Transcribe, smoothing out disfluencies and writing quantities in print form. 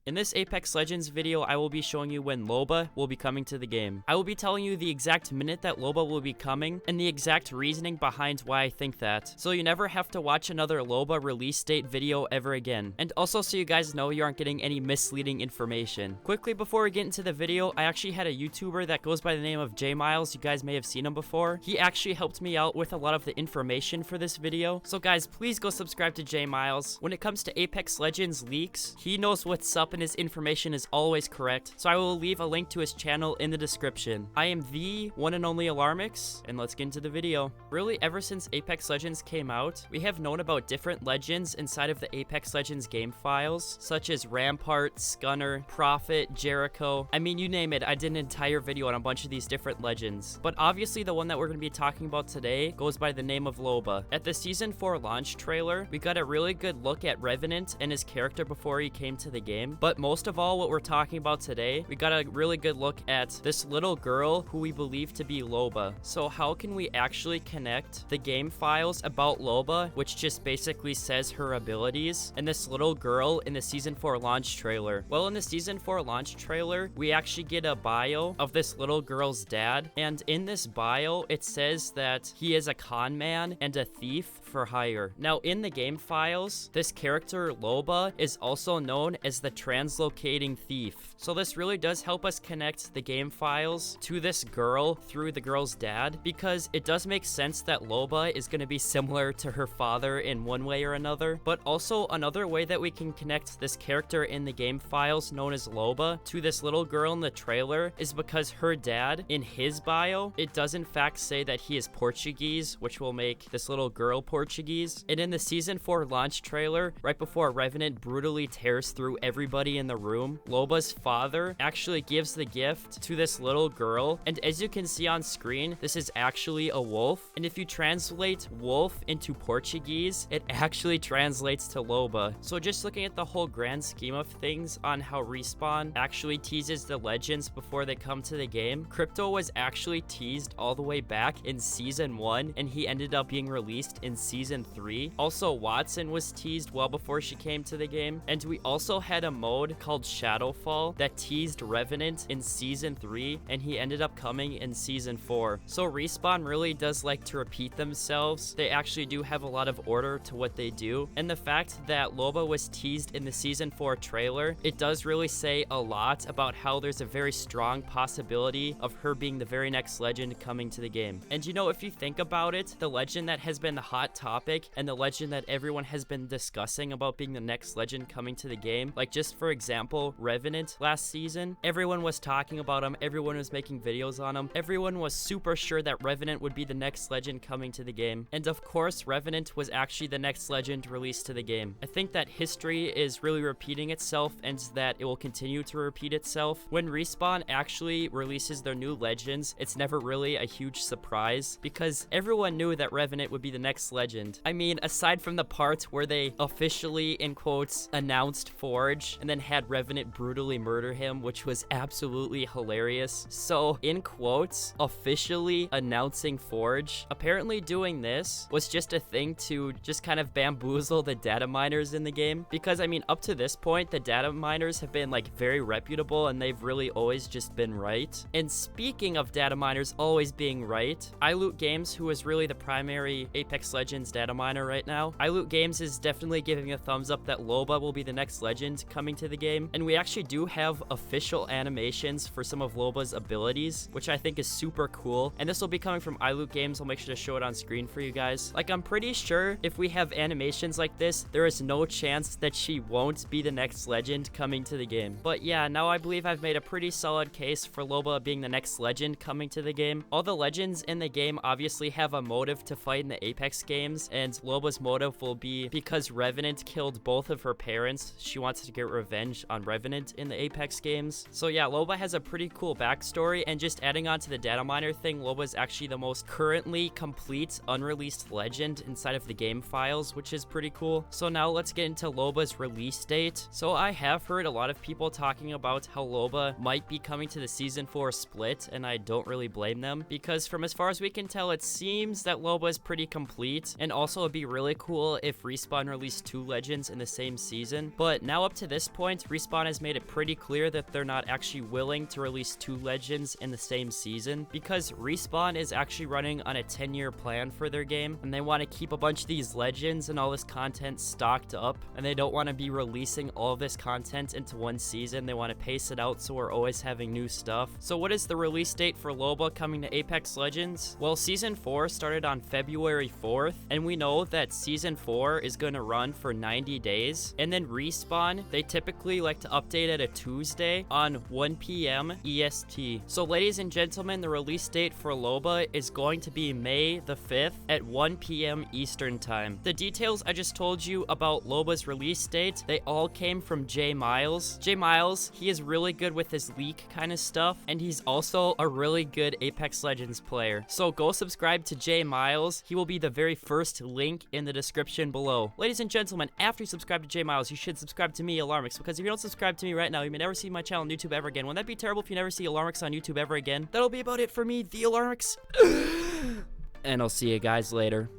In this Apex Legends video, I will be showing you when Loba will be coming to the game. I will be telling you the exact minute that Loba will be coming and the exact reasoning behind why I think that, so you never have to watch another Loba release date video ever again. And also so you guys know you aren't getting any misleading information. Quickly before we get into the video, I actually had a YouTuber that goes by the name of J Miles. You guys may have seen him before. He actually helped me out with a lot of the information for this video. So guys, please go subscribe to J Miles. When it comes to Apex Legends leaks, he knows what's up and his information is always correct. So I will leave a link to his channel in the description. I am the one and only Alarmix, and let's get into the video. Really, ever since Apex Legends came out, we have known about different legends inside of the Apex Legends game files, such as Rampart, Scunner, Prophet, Jericho. I mean, you name it, I did an entire video on a bunch of these different legends. But obviously the one that we're going to be talking about today goes by the name of Loba. At the Season 4 launch trailer, we got a really good look at Revenant and his character before he came to the game. But most of all, what we're talking about today, we got a really good look at this little girl who we believe to be Loba. So how can we actually connect the game files about Loba, which just basically says her abilities, and this little girl in the Season 4 launch trailer? Well, in the Season 4 launch trailer, we actually get a bio of this little girl's dad, and in this bio, it says that he is a con man and a thief for hire. Now, in the game files, this character Loba is also known as the translocating thief. So this really does help us connect the game files to this girl through the girl's dad, because it does make sense that Loba is going to be similar to her father in one way or another. But also another way that we can connect this character in the game files known as Loba to this little girl in the trailer is because her dad, in his bio, it does in fact say that he is Portuguese, which will make this little girl Portuguese. And in the Season 4 launch trailer, right before Revenant brutally tears through everybody in the room, Loba's father actually gives the gift to this little girl. And as you can see on screen, this is actually a wolf. And if you translate wolf into Portuguese, it actually translates to Loba. So just looking at the whole grand scheme of things on how Respawn actually teases the legends before they come to the game, Crypto was actually teased all the way back in Season 1, and he ended up being released in Season 3. Also, Watson was teased well before she came to the game. And we also had a mode called Shadowfall that teased Revenant in Season 3, and he ended up coming in Season 4. So Respawn really does like to repeat themselves. They actually do have a lot of order to what they do. And the fact that Loba was teased in the Season 4 trailer, it does really say a lot about how there's a very strong possibility of her being the very next legend coming to the game. And you know, if you think about it, the legend that has been the hot topic and the legend that everyone has been discussing about being the next legend coming to the game, like just for example, Revenant last season, everyone was talking about him, everyone was making videos on him, everyone was super sure that Revenant would be the next legend coming to the game. And of course, Revenant was actually the next legend released to the game. I think that history is really repeating itself and that it will continue to repeat itself. When Respawn actually releases their new legends, it's never really a huge surprise because everyone knew that Revenant would be the next legend. I mean, aside from the part where they officially, in quotes, announced Forge and then had Revenant brutally murder him, which was absolutely hilarious. So, in quotes, officially announcing Forge, apparently doing this was just a thing to just kind of bamboozle the data miners in the game. Because, I mean, up to this point, the data miners have been, like, very reputable and they've really always just been right. And speaking of data miners always being right, iLoot Games, who is really the primary Apex Legends data miner right now, iLoot Games is definitely giving a thumbs up that Loba will be the next legend coming to the game. And we actually do have official animations for some of Loba's abilities, which I think is super cool. And this will be coming from iLoot Games. I'll make sure to show it on screen for you guys. Like, I'm pretty sure if we have animations like this, there is no chance that she won't be the next legend coming to the game. But yeah, now I believe I've made a pretty solid case for Loba being the next legend coming to the game. All the legends in the game obviously have a motive to fight in the Apex games, and Loba's motive will be because Revenant killed both of her parents. She wants to get revenge on Revenant in the Apex games. So yeah, Loba has a pretty cool backstory, and just adding on to the data miner thing, Loba is actually the most currently complete unreleased legend inside of the game files, which is pretty cool. So now let's get into Loba's release date. So I have heard a lot of people talking about how Loba might be coming to the Season 4 split, and I don't really blame them, because from as far as we can tell, it seems that Loba is pretty complete, and also it'd be really cool if Respawn released 2 legends in the same season. But now up to this point, Respawn has made it pretty clear that they're not actually willing to release 2 Legends in the same season, because Respawn is actually running on a 10-year plan for their game, and they want to keep a bunch of these Legends and all this content stocked up, and they don't want to be releasing all of this content into one season. They want to pace it out so we're always having new stuff. So what is the release date for Loba coming to Apex Legends? Well, Season 4 started on February 4th, and we know that Season 4 is going to run for 90 days, and then Respawn, they typically like to update at a Tuesday on 1 p.m. EST. So ladies and gentlemen, the release date for Loba is going to be May the 5th at 1 p.m. Eastern Time. The details I just told you about Loba's release date, they all came from J Miles. J Miles, he is really good with his leak kind of stuff, and he's also a really good Apex Legends player. So go subscribe to J Miles. He will be the very first link in the description below. Ladies and gentlemen, after you subscribe to J Miles, you should subscribe to me, Alarmix, because if you don't subscribe to me right now, you may never see my channel on YouTube ever again. Wouldn't that be terrible if you never see Alarmix on YouTube ever again? That'll be about it for me, the Alarmix. And I'll see you guys later.